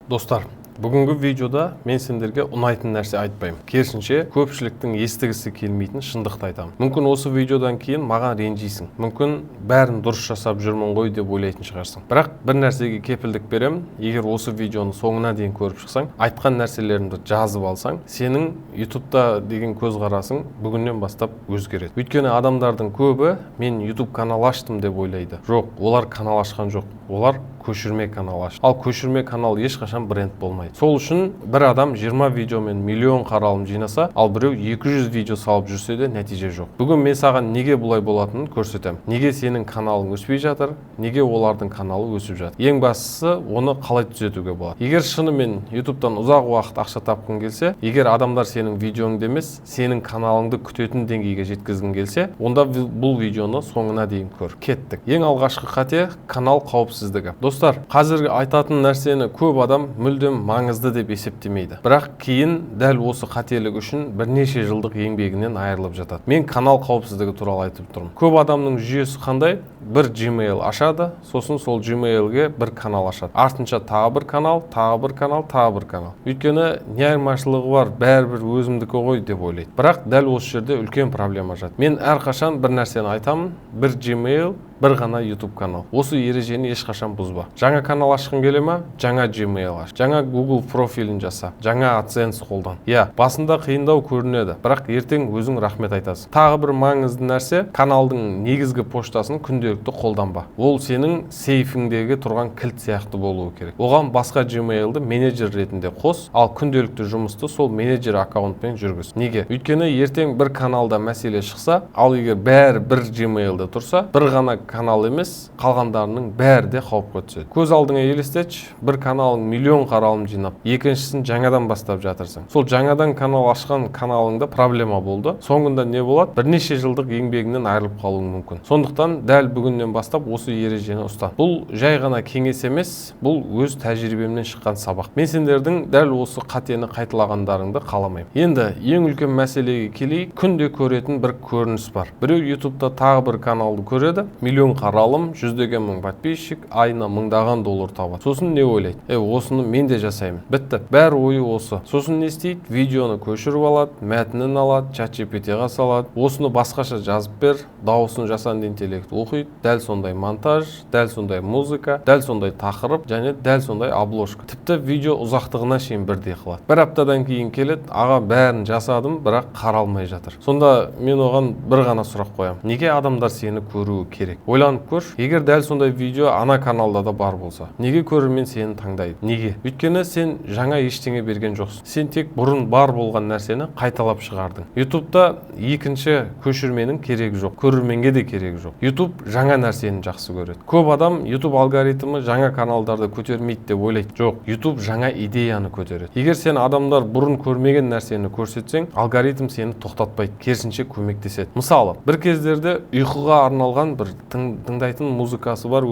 Достар, бүгінгі видеода мен сендерге ұнайтын нәрсе айтпаймын. Керісінше, көпшіліктің естігісі келмейтін шындықты айтамын. Мүмкін осы видеодан кейін маған ренжисің. Мүмкін бәрін дұрыс жасап жүрмін ғой деп ойлайтын шығарсың. Бірақ бір нәрсеге кепілдік беремін. Егер осы видеоны соңына дейін көріп шықсаң, айтқан нәрселерімді жазып алсаң, сенің YouTube'да деген көзқарасың бүгіннен бастап өзгереді. Өйткені адамдардың көбі мен YouTube канал аштым деп ойлайды. Жоқ, олар канал ашқан жоқ. Олар көшірме канал ашты. Ал көшірме канал ешқашан бренд болмайды. Сол үшін бір адам 20 видеомен миллион қаралым жинаса, ал біреу 200 видео салып жүрсе де нәтиже жоқ. Бүгін мен саған неге бұлай болатынын көрсетемін. Неге сенің каналың өспей жатыр, неге олардың каналы өсіп жатыр. Ең бастысы, оны қалай түзетуге болады. Егер шынымен YouTube'дан ұзақ уақыт ақша тапқың келсе, егер адамдар сенің видеоңды емес, сенің каналыңды күтетін деңгейге жеткізгің келсе, онда бұл видеоны соңына дейін көр. Кеттік. Ең алғашқы қате канал қауіпсіздігі. Достар, қазіргі айтатын нәрсені көп адам мүлдем маңызды деп есептемейді. Бірақ кейін дәл осы қателік үшін бірнеше жылдық еңбегінен айырылып жатады. Мен канал қауіпсіздігі туралы айтып тұрмын. Көп адамның жүйесі қандай? Бір Gmail ашады, сосын сол Gmail'ге бір канал ашады. Артынша тағы бір канал, тағы бір канал, тағы бір канал. Өйткені не айырмашылығы бар, бәрібір өзімдікі ғой деп ойлайды. Бірақ дәл осы жерде үлкен проблема жатыр. Мен әрқашан бір нәрсені айтамын, бір Gmail, бір ғана YouTube канал. Осы ережені ешқашан бұзба. Жаңа канал ашқың келе ма? Жаңа Gmail аш. Жаңа Google профилін жаса. Жаңа AdSense қолдан. Басында қиындау көрінеді, бірақ ертең өзің рахмет айтасың. Тағы бір маңызды нәрсе, каналдың негізгі поштасын күнделікті қолданба. Ол сенің сейфіңдегі тұрған кілт сияқты болуы керек. Оған басқа Gmail'ды менеджер ретінде қос, ал күнделікті жұмысты сол менеджер аккаунтпен жүргіз. Неге? Өйткені ертең бір каналда мәселе шықса, ал егер бәрі бір Gmail'да тұрса, бір ғана канал емес, қалғандарының бәрі де қауіпке түседі. Көз алдыңа елестетші, бір каналың миллион қаралым жинап, екіншісін жаңадан бастап жатырсың. Сол жаңадан канал ашқан каналыңда проблема болды. Соңында не болады? Бірнеше жылдық еңбегінен айырылып қалуың мүмкін. Сондықтан дәл бүгіннен бастап осы ережені ұста. Бұл жай ғана кеңес емес, бұл өз тәжірибемнен шыққан сабақ. Мен сендердің дәл осы қатені қайталағандарыңды қаламаймын. Енді ең үлкен мәселеге келейік. Күнде көретін бір көрініс бар. Біреу YouTube'да тағы бір каналды көреді, миллион қаралым, жүздеген мың подписчик, айына мыңдаған доллар табады. Сосын не ойлайды? Осыны мен де жасаймын. Бітті. Бәрі ойы осы. Сосын не істейді? Видеоны көшіріп алады, мәтінін алады, ChatGPT-ға салады. Осыны басқаша жазып бер, дауысын жасанды интеллект оқиды. Дәл сондай монтаж, дәл сондай музыка, дәл сондай тақырып және дәл сондай обложка. Тіпті видео ұзақтығына шейін бірдей қылады. Бір аптадан кейін келеді, аға бәрін жасадым, бірақ қаралмай жатыр. Сонда мен оған бір ғана сұрақ қоямын. Неге адамдар сені көруі керек? Ойланып көр, егер дәл сондай видео ана каналда да бар болса, неге көрермен сені таңдайды? Неге? Өйткені сен жаңа ештеңе берген жоқсың. Сен тек бұрын бар болған нәрсені қайталап шығардың. YouTube'да екінші көшірменің керегі жоқ, көрерменге де керегі жоқ. YouTube жаңа нәрсені жақсы көреді. Көп адам YouTube алгоритмі жаңа каналдарды көтермейді деп ойлайды. Жоқ, YouTube жаңа идеяны көтереді. Егер сен адамдар бұрын көрмеген нәрсені көрсетсең, алгоритм сені тоқтатпайды, керісінше көмектеседі. Мысалы, бір кездерде ұйқыға арналған бір тыңдайтын музыкасы бар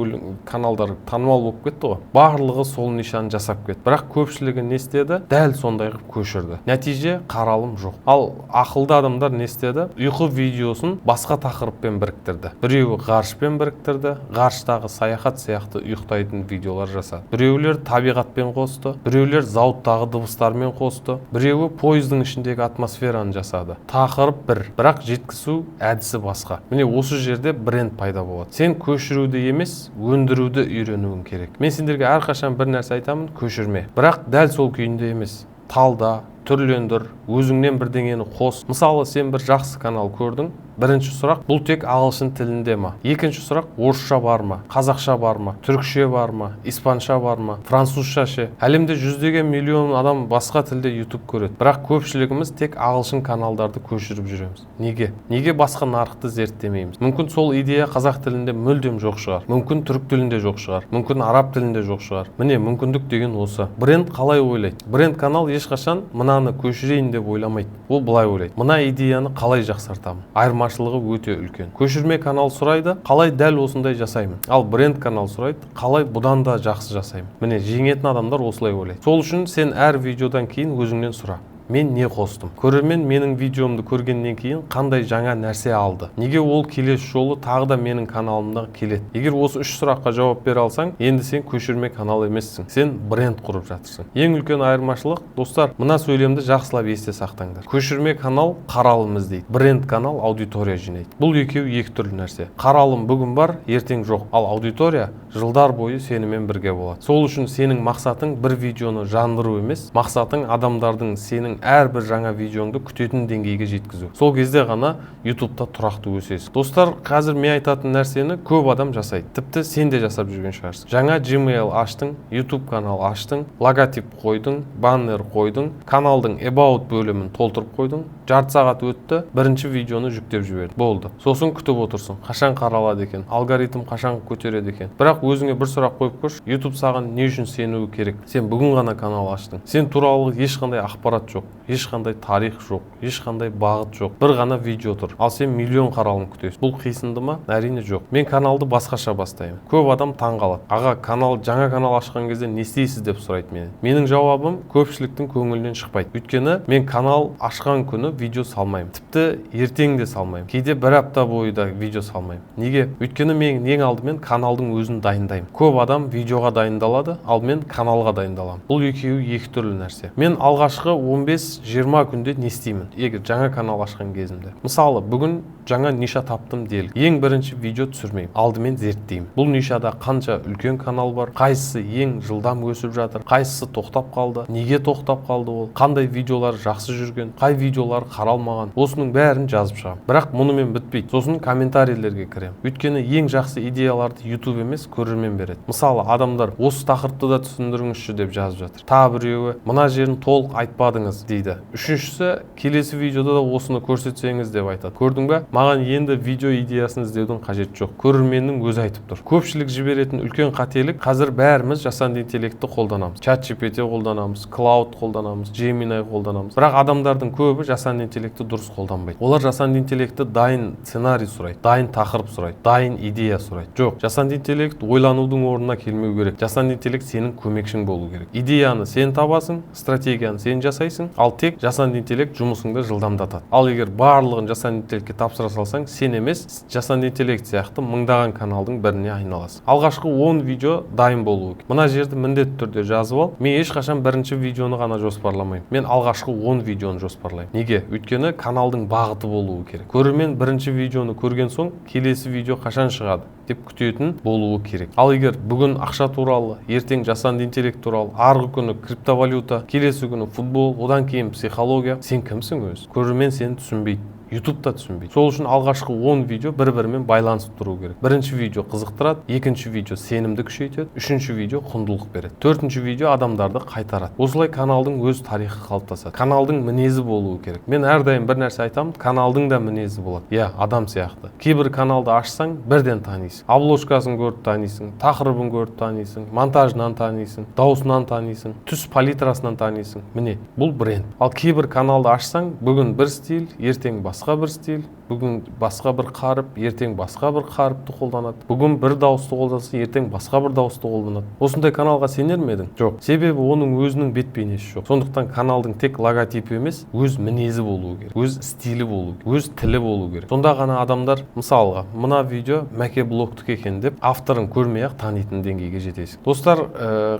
каналдар танымал болып кетті ғой. Барлығы сол нишаны жасап кетті. Бірақ көпшілігі не істеді? Дәл сондай қылып көшірді. Нәтиже қаралым жоқ. Ал ақылды адамдар не істеді? Ұйқы видеосын басқа тақырыппен біріктірді. Біреуі ғарышпен біріктірді, ғарыштағы саяхат сияқты ұйықтайтын видеолар жасады. Біреулер табиғатпен қосты, біреулер зауыттағы дыбыстармен қосты, біреуі пойыздың ішіндегі атмосфераны жасады. Тақырып бір, бірақ жеткізу әдісі басқа. Міне осы жерде бренд пайда болады. Сен көшіруді емес, өндіруді үйренуің керек. Мен сендерге әрқашан бір нәрсе айтамын, көшірме. Бірақ дәл сол күйінде емес. Талда, түрлендір, өзіңнен бірдеңені қос. Мысалы, сен бір жақсы канал көрдің. Бірінші сұрақ, бұл тек ағылшын тілінде ма? Екінші сұрақ, орысша бар ма? Қазақша бар ма? Түркше бар ма? Испанша бар ма? Французша ше? Әлемде жүздеген миллион адам басқа тілде YouTube көреді. Бірақ көпшілігіміз тек ағылшын каналдарды көшіріп жүреміз. Неге? Неге басқа нарықты зерттемейміз? Мүмкін сол идея қазақ тілінде мүлдем жоқ шығар. Мүмкін түрік тілінде жоқ шығар. Мүмкін араб тілінде жоқ шығар. Міне, мүмкіндік деген осы. Бренд қалай ойлайды? Бренд канал ешқашан мынаны көшірейін деп ойламайды. Ол былай ойлайды. Мына идеяны қалай жақсартамын? Айырмашылығы өте үлкен. Көшірме канал сұрайды, қалай дәл осындай жасаймын. Ал бренд канал сұрайды, қалай бұдан да жақсы жасаймын. Міне, жеңетін адамдар осылай ойлайды. Сол үшін сен әр видеодан кейін өзіңнен сұра. мен не қостым, көрермен менің видеомды көргеннен кейін қандай жаңа нәрсе алды, неге ол келесі жолы тағы да менің каналымда келеді. Егер осы 3 сұраққа жауап бере алсаң, енді сен көшірме канал емессің, сен бренд құрып жатырсың. Ең үлкен айырмашылық, достар, мына сөйлемді жақсылап есте сақтаңдар. Көшірме канал қаралым іздейді, бренд канал аудитория жинайды. Бұл екеуі екі түрлі нәрсе. Қаралым бүгін бар, ертең жоқ, ал аудитория жылдар бойы сенімен бірге болады. Сол үшін сенің мақсатың бір видеоны жандыру емес, мақсатың адамдардың сенің әрбір жаңа видеоңды күтетін деңгейге жеткізу. Сол кезде ғана YouTube'та тұрақты өсесің. Достар, қазір мен айтатын нәрсені көп адам жасайды. Тіпті сен де жасап жүрген шығарсың. Жаңа Gmail аштың, YouTube канал аштың, логотип қойдың, баннер қойдың, каналдың About бөлімін толтырып қойдың, жарты сағат өтті, бірінші видеоны жүктеп жібердің. Болды. Сосын күтіп отырсың. Қашан қаралады екен? Алгоритм қашан көтереді екен? Бірақ өзіңе бір сұрақ қойып көрші, YouTube саған не үшін сенуі керек? Сен бүгін ғана канал аштың. Сен туралы ешқандай ақпарат жоқ, ешқандай тарих жоқ, ешқандай бағыт жоқ. Бір ғана видео тұр. Ал сен миллион қаралым күтесің. Бұл қисынды ма? Әрине жоқ. Мен каналды басқаша бастаймын. Көп адам таң қалады. Аға, жаңа канал ашқан кезде не істейсіз деп сұрайды мені. Менің жауабым көпшіліктің көңілінен шықпайды. Өйткені мен канал ашқан күні видео салмаймын. Тіпті ертең де салмаймын. Кейде бір апта бойы да видео салмаймын. Неге? Өйткені мен ең алдымен каналдың өзін дайындаймын. Көп адам видеоға дайындалады, ал мен каналға дайындаламын. Бұл екеуі екі түрлі нәрсе. Мен алғашқы 15-20 күнде не істеймін? Егер жаңа канал ашқан кезімде. Мысалы, бүгін жаңа ниша таптым делік. Ең бірінші видео түсірмеймін. Алдымен зерттеймін. Бұл нишада қанша үлкен канал бар, қайсысы ең жылдам өсіп жатыр, қайсысы тоқтап қалды, неге тоқтап қалды ол, қандай видеолар жақсы жүрген, қай видеолар қаралмаған. Осының бәрін жазып шығамын. Бірақ мұнымен бітпейді. Сосын комментарийлерге кіремін. Өйткені ең жақсы идеяларды YouTube емес, көрермен береді. Мысалы, адамдар осы тақырыпты да түсіндіріңізші деп жазып жатыр. Тағы біреуі мына жерін толық айтпадыңыз дейді. Үшіншісі, келесі видеода да осыны көрсетсеңіз деп айтады. Көрдің бе? Маған енді видео идеясын іздеудің қажеті жоқ. Көрерменнің өзі айтып тұр. Көпшілік жіберетін үлкен қателік, қазір бәріміз жасанды интеллектті қолданамыз. ChatGPT қолданамыз, Cloud қолданамыз, Gemini қолданамыз. Бірақ адамдардың көбі жасанды интеллектті дұрыс қолданбайды. Олар жасанды интеллектті дайын сценарий сұрайды, дайын тақырып сұрайды, дайын идея сұрайды. Жоқ, жасанды интеллект ойланудың орнына келмеу керек. Жасанды интеллект сенің көмекшің болу керек. Идеяны сен табасың, стратегияны сен жасайсың, ал тек жасанды интеллект жұмысыңды жылдамдатады. Ал егер барлығын жасанды интеллектке тапсыра салсаң, сен емес, жасанды интеллект сияқты мыңдаған каналдың біріне айналасың. Алғашқы 10 видео дайын болуы керек. Мына жерді міндетті түрде жазып ал. Мен ешқашан бірінші видеоны ғана жоспарламаймын. Мен алғашқы 10 видеоны жоспарлаймын. Неге? Өйткені каналдың бағыты болуы керек. Көрермен бірінші видеоны көрген соң, келесі видео қашан шығады деп күтетін болуы керек. Ал егер бүгін ақша туралы, ертең жасанды интеллект туралы, арғы күні криптовалюта, келесі күні футбол, одан кейін психология, сен кімсің өзі? Көрермен сені түсінбейді. YouTube-та түсінбейді. Сол үшін алғашқы 10 видео бір-бірімен байланысып тұру керек. Бірінші видео қызықтырады, екінші видео сенімді күшейтеді, үшінші видео құндылық береді, төртінші видео адамдарды қайтарады. Осылай каналдың өз тарихы қалыптасады. Каналдың мінезі болуы керек. Мен әрдайым бір нәрсе айтамын, каналдың да мінезі болады. Иә, адам сияқты. Кейбір каналды ашсаң, бірден танисың. Обложкасын көріп танисың, тақырыбын көріп танисың, монтажынан танисың, даусынан танисың, түс палитрасынан танисың. Міне, бұл бренд. Ал кейбір каналды ашсаң, бүгін бір стиль, ертең басқа бір стиль, бүгін басқа бір қарып, ертең басқа бір қарыпты қолданады. Бүгін бір дауысты қолданса, ертең басқа бір дауысты қолданады. Осындай каналға сенер ме едің? Жоқ. Себебі оның өзінің бет бейнесі жоқ. Сондықтан каналдың тек логотипі емес, өз мінезі болуы керек, өз стилі болуы керек, өз тілі болуы керек. Сонда ғана адамдар, мысалға, мына видео Мәке блогтікі екен деп авторын көрмей-ақ танитын деңгейге жетесің. Достар,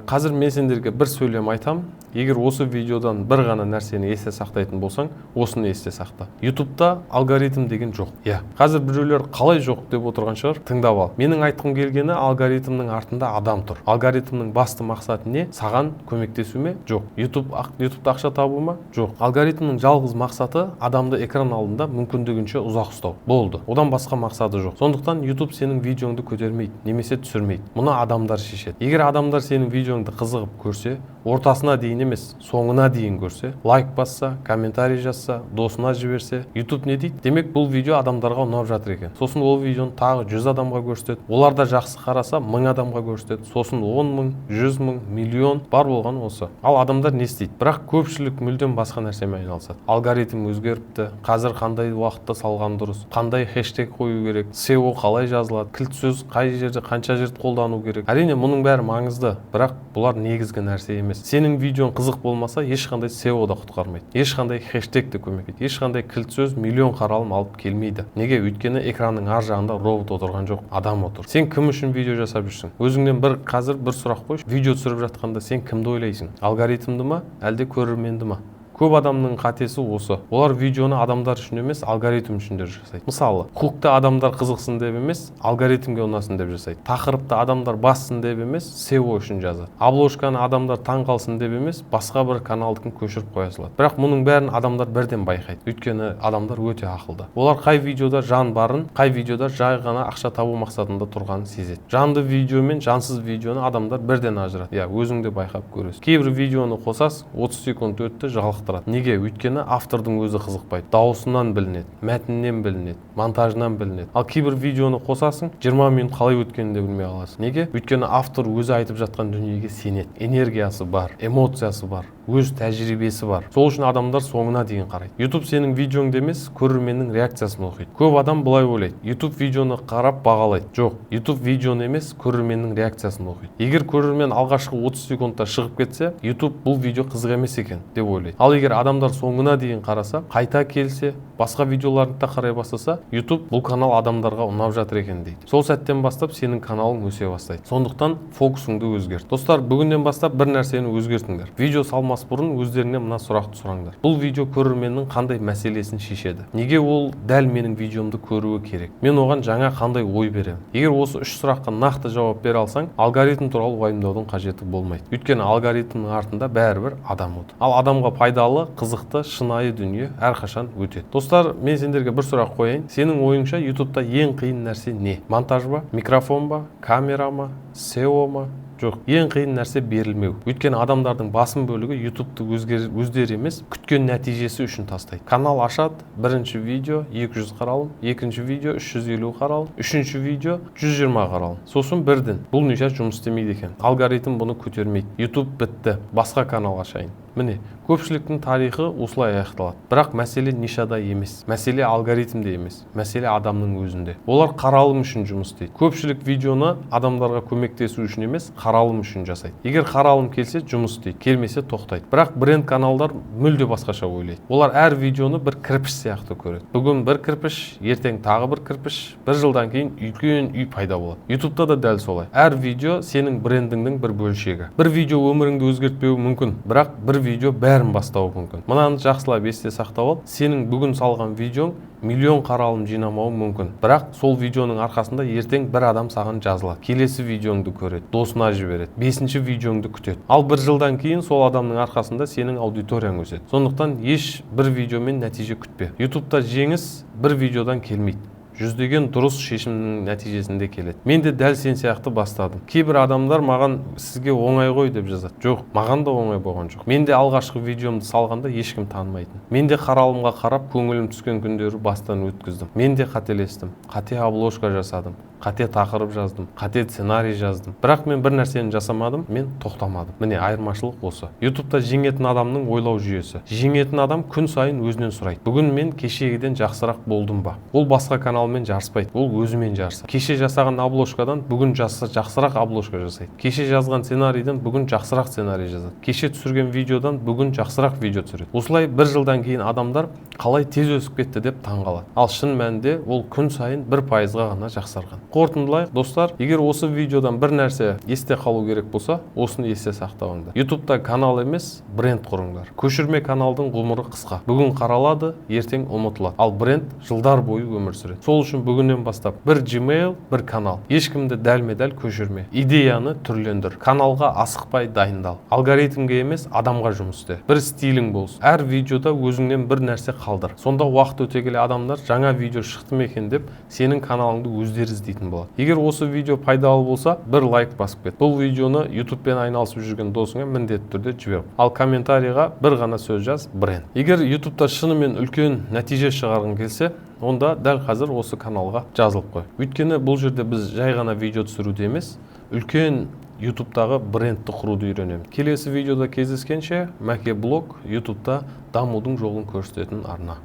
қазір мен сендерге бір сөйлем айтамын. Егер осы видеодан бір ғана нәрсені есте сақтайтын болсаң, осыны есте сақта. YouTube-та алгоритм деген жоқ. Иә. Қазір біреулер қалай жоқ деп отырған шығар, тыңдап ал. Менің айтқым келгені, алгоритмнің артында адам тұр. Алгоритмнің басты мақсаты не? Саған көмектесу ме? Жоқ. YouTube-та ақша табу ма? Жоқ. Алгоритмнің жалғыз мақсаты адамды экран алдында мүмкіндігінше ұзақ ұстау. Болды. Одан басқа мақсаты жоқ. Сондықтан YouTube сенің видеоңды көтермейді, немесе түсірмейді. Мұны адамдар шешеді. Егер адамдар сенің видеоңды қызығып көрсе, ортасына дейін емес, соңына дейін көрсе, лайк басса, комментарий жазса, досына жіберсе, YouTube не дейді? Демек бұл видео адамдарға ұнап жатыр екен. Сосын ол видеоны тағы 100 адамға көрсетеді. Олар да жақсы қараса 1000 адамға көрсетеді. Сосын 10 мың, 100 мың, миллион бар болған осы. Ал адамдар не істейді? Бірақ көпшілік мүлдем басқа нәрсемен айналысады. Алгоритм өзгеріпті. Қазір қандай уақытта салған дұрыс, қандай хэштег қою керек, SEO қалай жазылады, кілт сөз қай жерде, қанша жерде қолдану керек. Әрине мұның бәрі маңызды, бірақ бұлар негізгі нәрсе емес. Сенің видеоң қызық болмаса, ешқандай SEO да құтқармайды. Ешқандай хэштег де көмектейді. Ешқандай кілт сөз миллион қаралым алып келмейді. Неге? Өйткені экранның ар жағында робот отырған жоқ, адам отыр. Сен кім үшін видео жасап жүрсің? Өзіңнен қазір бір сұрақ қойшы. Видео түсіріп жатқанда сен кімді ойлайсың? Алгоритмді ма, әлде көрерменді ма? Көп адамның қатесі осы. Олар видеоны адамдар үшін емес, алгоритм үшін де жасайды. Мысалы, хукты адамдар қызықсын деп емес, алгоритмге ұнасын деп жасайды. Тақырыпты адамдар бассын деп емес, SEO үшін жазады. Обложканы адамдар таң қалсын деп емес, басқа бір каналдың көшіріп қоя салады. Бірақ мұның бәрін адамдар бірден байқайды. Өйткені адамдар өте ақылды. Олар қай видеода жан барын, қай видеода жай ғана ақша табу мақсатында тұрғанын сезеді. Жанды видео мен жансыз видеоны адамдар бірден ажыратады. Я, өзің де байқап көресің. Кейбір видеоны қосасыз, 30 секунд өтті, Неге? Өйткені автордың өзі қызықпайды. Дауысынан білінеді, мәтіннен білінеді, монтажынан білінеді. Ал кейбір видеоны қосасың, 20 минут қалай өткенін де білмей қаласың. Неге? Өйткені автор өзі айтып жатқан дүниеге сенеді. Энергиясы бар, эмоциясы бар, өз тәжірибесі бар. Сол үшін адамдар соңына дейін қарайды. YouTube сенің видеоңды емес, көрерменнің реакциясын оқиды. Көп адам былай ойлайды. YouTube видеоны қарап бағалайды. Жоқ, YouTube видеоны емес, көрерменнің реакциясын оқиды. Егер көрермен алғашқы 30 секундта шығып кетсе, YouTube бұл видео қызық емес екен деп ойлайды. Ал егер адамдар соңына дейін қараса, қайта келсе, басқа видеоларды да қарай бастаса, YouTube бұл канал адамдарға ұнап жатыр екен дейді. Сол сәттен бастап сенің каналың өсе бастайды. Сондықтан фокусыңды өзгерт. Достар, бүгіннен бастап бір нәрсені өзгертіңдер. Видео салмас бұрын өздеріңнен мына сұрақты сұраңдар. Бұл видео көрерменнің қандай мәселесін шешеді? Неге ол дәл менің видеомды көруі керек? Мен оған жаңа қандай ой беремін? Егер осы 3 сұраққа нақты жауап бере алсаң, алгоритм туралы уайымдаудың қажеті болмайды. Өйткені алгоритмнің артында бәрібір адам отыр. Ал адамға пайдалы, қызықты, шынайы дүние әрқашан өтеді. Достар, мен сендерге бір сұрақ қояйын. Сенің ойыңша YouTube'да ең қиын нәрсе не? Монтаж ба? Микрофон ба? Камера ма? SEO ма? Жоқ, ең қиын нәрсе берілмеу. Өйткені адамдардың басым бөлігі YouTube'ты өздері емес, күткен нәтижесі үшін тастайды. Канал ашады, бірінші видео 200 қаралым, екінші видео 350 қаралым, үшінші видео 120 қаралым. Сосын бірден. Бұл неше жұмыс істемейді екен. Алгоритм бұны көтермейді. YouTube бітті, басқа канал ашайын. Міне, көпшіліктің тарихы осылай аяқталады. Бірақ мәселе нишада емес, мәселе алгоритмде емес, мәселе адамның өзінде. Олар қаралым үшін жұмыс істейді. Көпшілік видеоны адамдарға көмектесу үшін емес, қаралым үшін жасайды. Егер қаралым келсе, жұмыс істейді, келмесе тоқтайды. Бірақ бренд каналдар мүлде басқаша ойлайды. Олар әр видеоны бір кірпіш сияқты көреді. Бүгін бір кірпіш, ертең тағы бір кірпіш, бір жылдан кейін үлкен үй пайда болады. YouTube'да да дәл солай. Әр видео сенің брендіңнің бір бөлшегі. Бір видео өміріңді өзгертпеуі мүмкін, бірақ бір видео бәрін бастауы мүмкін. Мынаны жақсылап есте сақтап ал. Сенің бүгін салған видеоң миллион қаралым жинамауы мүмкін. Бірақ сол видеоның арқасында ертең бір адам саған жазылады. Келесі видеоңды көреді, досына жібереді, 5-ші видеоңды күтеді. Ал бір жылдан кейін сол адамның арқасында сенің аудиторияң өседі. Сондықтан еш бір видеомен нәтиже күтпе. YouTube'да жеңіс бір видеодан келмейді. Жүздеген дұрыс шешімнің нәтижесінде келеді. Мен де дәл сен сияқты бастадым. Кейбір адамдар маған сізге оңай ғой деп жазады. Жоқ, маған да оңай болған жоқ. Мен де алғашқы видеомды салғанда ешкім танымайтын. Мен де қаралымға қарап көңілім түскен күндері бастан өткіздім. Мен де қателестім. Қате обложка жасадым. Қате тақырып жаздым, қате сценарий жаздым. Бірақ мен бір нәрсені жасамадым, мен тоқтамадым. Міне айырмашылық осы. YouTube'да жеңетін адамның ойлау жүйесі. Жеңетін адам күн сайын өзінен сұрайды. Бүгін мен кешегіден жақсырақ болдым ба? Ол басқа каналмен жарыспайды, ол өзімен жарысады. Кеше жасаған обложкадан бүгін жақсырақ обложка жасайды. Кеше жазған сценарийден бүгін жақсырақ сценарий жазады. Кеше түсірген видеодан бүгін жақсырақ видео түсіреді. Осылай бір жылдан кейін адамдар қалай тез өсіп кетті деп таңғалады. Ал шын мәнінде ол күн сайын 1%-ға ғана жақсарған. Қорытындылайық, достар, егер осы видеодан бір нәрсе есте қалу керек болса, осыны есте сақтауыңдар. YouTube'да канал емес, бренд құрыңдар. Көшірме каналдың ғұмыры қысқа. Бүгін қаралады, ертең ұмытылады. Ал бренд жылдар бойы өмір сүреді. Сол үшін бүгіннен бастап бір Gmail, бір канал. Ешкімді дәлме-дәл көшірме. Идеяны түрлендір. Каналға асықпай дайындал. Алгоритмге емес, адамға жұмыс істе. Бір стилің болсын. Әр видеода өзіңнен бір нәрсе қалдыр. Сонда уақыт өте келе адамдар жаңа видео шықты ма екен деп сенің каналыңды өздері іздейтін болады. Егер осы видео пайдалы болса, бір лайк басып кет. Бұл видеоны YouTube'пен айналысып жүрген досыңа міндетті түрде жібер. Ал комментарийға бір ғана сөз жаз: бренд. Егер YouTube'да шынымен үлкен нәтиже шығарғың келсе, онда дәл қазір осы каналға жазылып қой. Өйткені бұл жерде біз жай ғана видео түсіруде емес, үлкен YouTube'дағы брендті құруды үйренеміз. Келесі видеода кездескенше, Мәке блог YouTube'да дамудың жолын көрсететін арна.